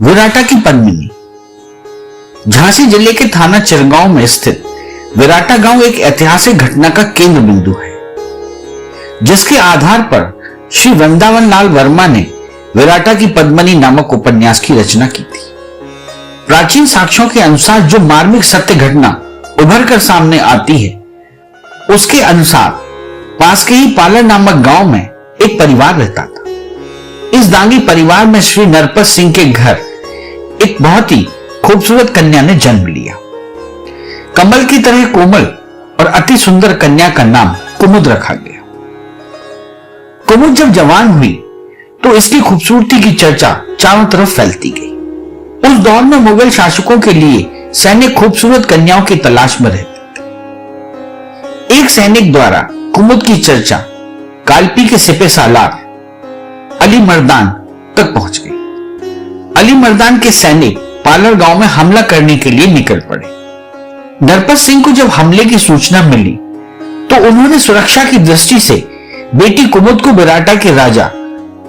विराटा की पद्मिनी। झांसी जिले के थाना चिरगांव में स्थित विराटा गांव एक ऐतिहासिक घटना का केंद्र बिंदु है, जिसके आधार पर श्री वृंदावन लाल वर्मा ने विराटा की पद्मिनी नामक उपन्यास की रचना की थी। प्राचीन साक्ष्यों के अनुसार जो मार्मिक सत्य घटना उभर कर सामने आती है, उसके अनुसार पास के ही पालर नामक गांव में एक परिवार रहता था। इस दांगी परिवार में श्री नरपत सिंह के घर एक बहुत ही खूबसूरत कन्या ने जन्म लिया। कमल की तरह कोमल और अति सुंदर कन्या का नाम कुमुद रखा गया। कुमुद जब जवान हुई तो इसकी खूबसूरती की चर्चा चारों तरफ फैलती गई। उस दौर में मुगल शासकों के लिए सैनिक खूबसूरत कन्याओं की तलाश में रहते थे। एक सैनिक द्वारा कुमुद की चर्चा कालपी के सिपह सालार अली मर्दान तक पहुंच गई। अली मर्दान के सैनिक पालर गांव में हमला करने के लिए निकल पड़े। नरपत सिंह को जब हमले की सूचना मिली तो उन्होंने सुरक्षा की दृष्टि से बेटी कुमुद को विराटा के राजा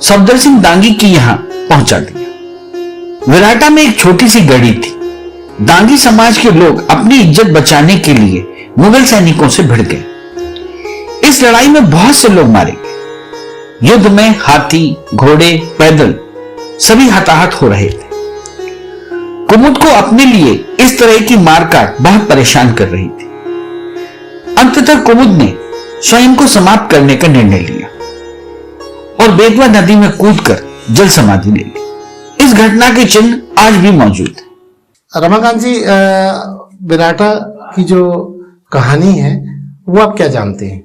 सफदर सिंह दांगी की यहां पहुंचा दिया। विराटा में एक छोटी सी गढ़ी थी। दांगी समाज के लोग अपनी इज्जत बचाने के लिए मुगल सैनिकों से भिड़ गए। इस लड़ाई में बहुत से लोग मारे गए। युद्ध में हाथी, घोड़े, पैदल सभी हताहत हो रहे थे। कुमुद को अपने लिए इस तरह की मारकाट बहुत परेशान कर रही थी। अंततः कुमुद ने स्वयं को समाप्त करने का निर्णय लिया और बेतवा नदी में कूदकर जल समाधि ले ली। इस घटना के चिन्ह आज भी मौजूद है। रमाकांत जी, विराटा की जो कहानी है वो आप क्या जानते हैं?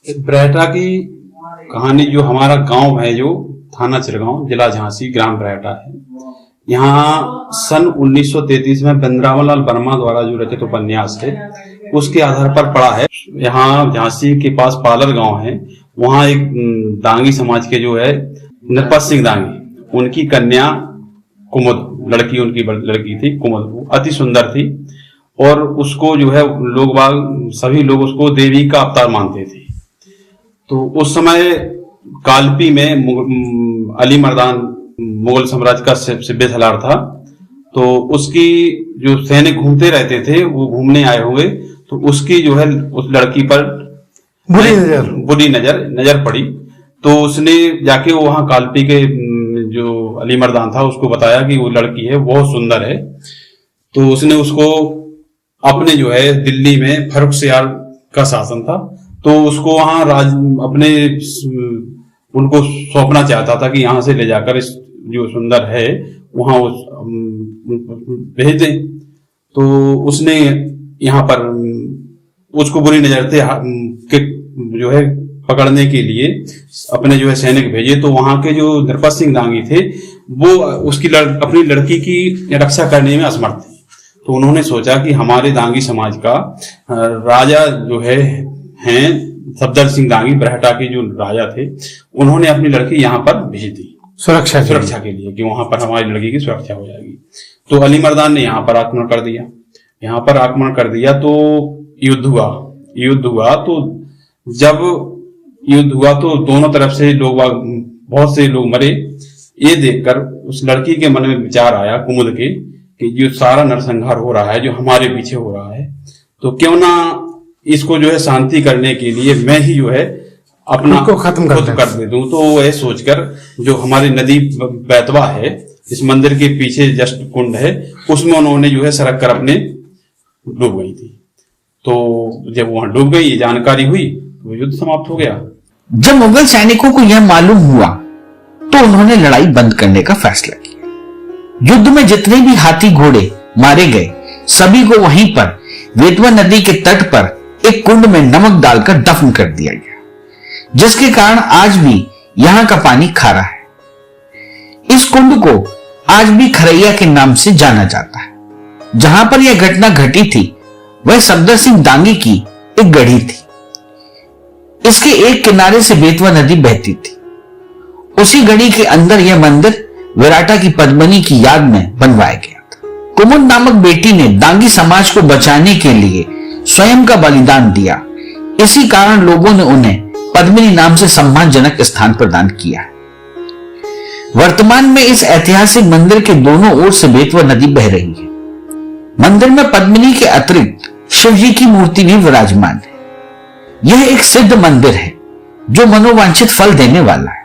विराटा की कहानी जो हमारा गांव है, जो थाना चिरगांव, जिला झांसी, ग्राम विराटा है, यहाँ सन 1933 में वृंदावन लाल वर्मा द्वारा जो रचित उपन्यास है उसके आधार पर पड़ा है। यहाँ झांसी के पास पालर गांव है, वहाँ एक दांगी समाज के जो है नरपत सिंह दांगी, उनकी कन्या कुमुद, लड़की उनकी लड़की थी कुमुद, अति सुंदर थी और उसको जो है लोग बाग सभी लोग उसको देवी का अवतार मानते थे। तो उस समय कालपी में अली मर्दान मुगल साम्राज्य का सिपह सालार था, तो उसकी जो सैनिक घूमते रहते थे वो घूमने आए हुए, तो उसकी जो है उस लड़की पर बुरी नजर पड़ी। तो उसने जाके वहां कालपी के जो अली मर्दान था उसको बताया कि वो लड़की है, बहुत सुंदर है। तो उसने उसको अपने जो है दिल्ली में फर्रुख सियार का शासन था, तो उसको वहां अपने उनको सौंपना चाहता था कि यहाँ से ले जाकर इस जो सुंदर है वहां भेज दें। तो उसने यहाँ पर उसको बुरी नजर से जो है पकड़ने के लिए अपने जो है सैनिक भेजे। तो वहां के जो नरपत सिंह दांगी थे वो उसकी अपनी लड़की की रक्षा करने में असमर्थ थे। तो उन्होंने सोचा कि हमारे दांगी समाज का राजा जो है हैं सफदर सिंह दांगी, विराटा के जो राजा थे, उन्होंने अपनी लड़की यहाँ पर भेज दी सुरक्षा के लिए कि वहां पर हमारी लड़की की सुरक्षा हो जाएगी। तो अली मर्दान ने यहाँ पर आक्रमण कर दिया। तो युद्ध हुआ। तो जब युद्ध हुआ तो दोनों तरफ से लोग, बहुत से लोग मरे। ये देखकर उस लड़की के मन में विचार आया कुमुद के कि जो सारा नरसंहार हो रहा है, जो हमारे पीछे हो रहा है, तो क्यों ना इसको जो है शांति करने के लिए मैं ही जो है अपना को खत्म कर दे दूं। तो वह सोचकर जो हमारी नदी बेतवा है, इस मंदिर के पीछे जस्ट कुंड है, उसमें उन्होंने जो है सरक कर अपने डूब गई थी। तो जब वहां डूब गई, ये जानकारी हुई, तो युद्ध समाप्त हो गया। जब मुगल सैनिकों को यह मालूम हुआ तो उन्होंने लड़ाई बंद करने का फैसला किया। युद्ध में जितने भी हाथी घोड़े मारे गए, सभी को वहीं पर बेतवा नदी के तट पर एक कुंड में नमक डालकर दफन कर दिया गया, जिसके कारण आज भी यहां का पानी खारा है। इस कुंड को आज भी खरैया के नाम से जाना जाता है। जहां पर यह घटना घटी थी वह सफदर सिंह दांगी की एक गढ़ी थी। इसके एक किनारे से बेतवा नदी बहती थी। उसी गढ़ी के अंदर यह मंदिर विराटा की पद्मिनी की याद में बनवाया गया था। कुमुद नामक बेटी ने दांगी समाज को बचाने के लिए स्वयं का बलिदान दिया। इसी कारण लोगों ने उन्हें पद्मिनी नाम से सम्मानजनक स्थान प्रदान किया है। वर्तमान में इस ऐतिहासिक मंदिर के दोनों ओर से बेतवा नदी बह रही है। मंदिर में पद्मिनी के अतिरिक्त शिव जी की मूर्ति भी विराजमान है। यह एक सिद्ध मंदिर है जो मनोवांछित फल देने वाला है।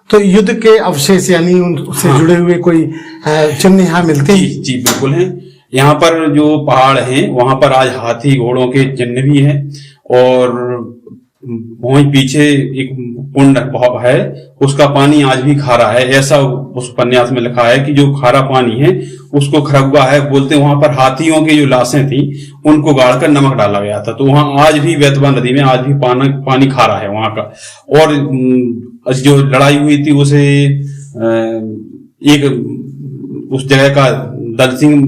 तो युद्ध के अवशेष यानी उनसे जुड़े हुए कोई चिन्ह यहाँ मिलते हैं? जी बिल्कुल हैं। यहाँ पर जो पहाड़ हैं वहां पर आज हाथी घोड़ों के चिन्ह भी हैं, और वहीं पीछे एक कुंड है, उसका पानी आज भी खारा है। ऐसा उस उपन्यास में लिखा है कि जो खारा पानी है उसको खरगवा है बोलते हैं। वहां पर हाथियों की जो लाशें थी उनको गाड़कर नमक डाला गया था। तो वहां आज भी बेतवा नदी में आज भी पानी खारा है वहां का। और जो लड़ाई हुई थी उसे एक उस जगह का दल सिंह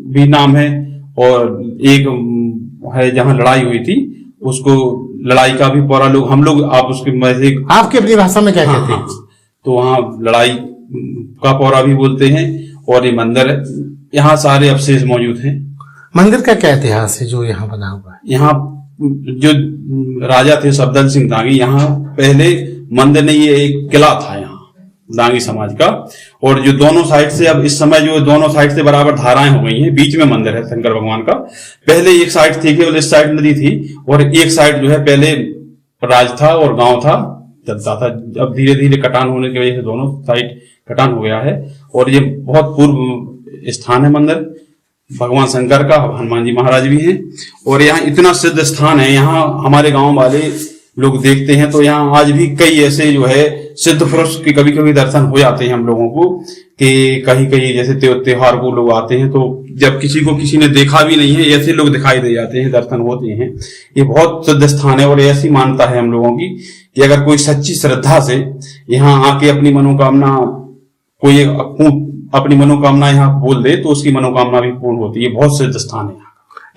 भी नाम है, और एक है जहां लड़ाई हुई थी उसको लड़ाई का भी पूरा लोग हम लोग आप उसके आपकी अपनी भाषा में क्या कहते हैं? तो वहां लड़ाई का पौरा भी बोलते हैं। और ये मंदिर है, यहाँ सारे अवशेष मौजूद हैं। मंदिर का क्या इतिहास है जो यहाँ बना हुआ है? यहाँ जो राजा थे सफदर सिंह दांगी, यहाँ पहले मंदिर नहीं, ये एक किला था यहाँ दांगी समाज का। और जो दोनों साइड से, अब इस समय जो दोनों साइड से बराबर धाराएं हो गई हैं, बीच में मंदिर है शंकर भगवान का। पहले एक साइड थी केवल, इस साइड नदी थी, और एक साइड जो है पहले राज था और गांव था, चलता था। अब धीरे धीरे कटान होने की वजह से दोनों साइड कटान हो गया है। और ये बहुत पूर्व स्थान है मंदिर भगवान शंकर का, हनुमान जी महाराज भी हैं। और यहाँ इतना सिद्ध स्थान है, यहाँ हमारे गांव वाले लोग देखते हैं तो यहाँ आज भी कई ऐसे जो है सिद्ध पुरुष के कभी कभी दर्शन हो जाते हैं हम लोगों को, कि कहीं कहीं जैसे त्योहार को लोग आते हैं तो जब किसी को किसी ने देखा भी नहीं है ऐसे लोग दिखाई दे जाते हैं, दर्शन होते हैं। ये बहुत सिद्ध स्थान है। और ऐसी मानता है हम लोगों की कि अगर कोई सच्ची श्रद्धा से यहाँ आके अपनी मनोकामना कोई अपनी मनोकामना यहाँ बोल दे तो उसकी मनोकामना भी पूर्ण होती है। बहुत सिद्ध स्थान है।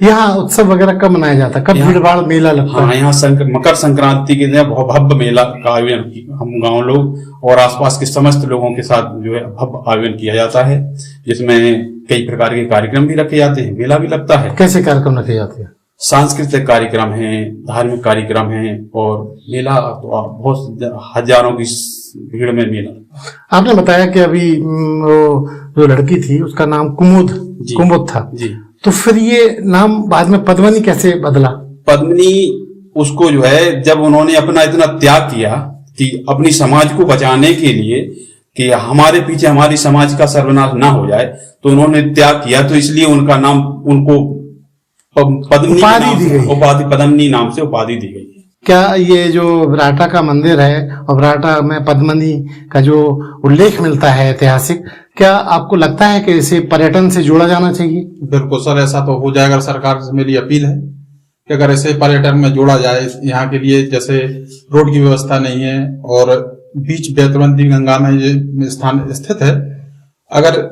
यहाँ उत्सव वगैरह कब मनाया जाता है? कब भीड़ भाड़ मेला लगता है? यहाँ मकर संक्रांति के दिन भव्य मेला का आयोजन हम गांव लोग और आसपास के समस्त लोगों के साथ जो है भव्य आयोजन किया जाता है, जिसमें कई प्रकार के कार्यक्रम भी रखे जाते हैं, मेला भी लगता है। कैसे कार्यक्रम रखे जाते हैं? सांस्कृतिक कार्यक्रम है, धार्मिक कार्यक्रम है, और मेला तो बहुत हजारों की भीड़ में मेला। आपने बताया कि अभी वो जो लड़की थी उसका नाम कुमुद था जी। तो फिर ये नाम बाद में पद्मिनी कैसे बदला? पद्मिनी उसको जो है जब उन्होंने अपना इतना त्याग किया कि अपनी समाज को बचाने के लिए कि हमारे पीछे हमारी समाज का सर्वनाश ना हो जाए, तो उन्होंने त्याग किया। तो इसलिए उनका नाम उनको पद्मिनी नाम से उपाधि दी गई है। क्या ये जो विराटा का मंदिर है और विराटा में पद्मिनी का जो उल्लेख मिलता है ऐतिहासिक, क्या आपको लगता है कि इसे पर्यटन से जोड़ा जाना चाहिए? बिल्कुल सर, ऐसा तो हो जाएगा। सरकार से मेरी अपील है कि अगर ऐसे पर्यटन में जोड़ा जाए। यहाँ के लिए जैसे रोड की व्यवस्था नहीं है और बीच बेतवंती गंगा में ये स्थान स्थित है, अगर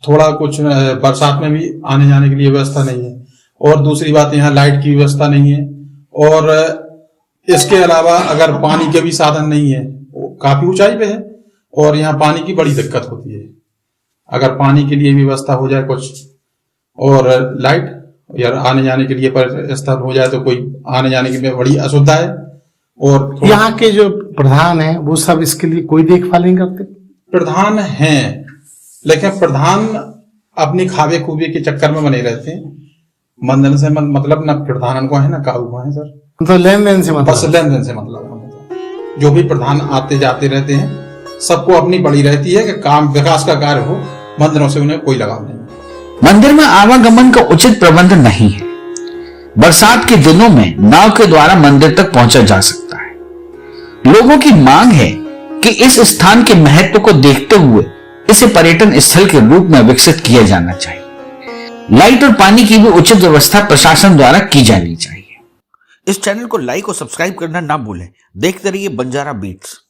थोड़ा कुछ बरसात में भी आने जाने के लिए व्यवस्था नहीं है। और दूसरी बात, यहाँ लाइट की व्यवस्था नहीं है, और इसके अलावा अगर पानी के भी साधन नहीं है, काफी ऊंचाई पे है और यहाँ पानी की बड़ी दिक्कत होती है। अगर पानी के लिए व्यवस्था हो जाए कुछ, और लाइट या आने जाने के लिए स्थल हो जाए, तो कोई आने जाने की बड़ी असुविधा है। और यहाँ के जो प्रधान है वो सब इसके लिए कोई देखभाल नहीं करते? प्रधान हैं, लेकिन प्रधान अपनी खावे खूबे के चक्कर में बने रहते हैं। मंदिर से मतलब न प्रधान को है ना काबू को है सर, तो लेन देन से मतलब? बस लेन देन से मतलब। जो भी प्रधान आते जाते रहते हैं सबको अपनी बड़ी रहती है कि काम विकास का कार्य हो, मंदिरों से उन्हें कोई लगाव नहीं। मंदिर में आवागमन का उचित प्रबंध नहीं है। बरसात के दिनों में नाव के द्वारा मंदिर तक पहुंचा जा सकता है। लोगों की मांग है कि इस स्थान के महत्व को देखते हुए इसे पर्यटन स्थल के रूप में विकसित किया जाना चाहिए। लाइट और पानी की भी उचित व्यवस्था प्रशासन द्वारा की जानी चाहिए। इस चैनल को लाइक और सब्सक्राइब करना ना भूलें। देखते रहिए बंजारा बीट्स।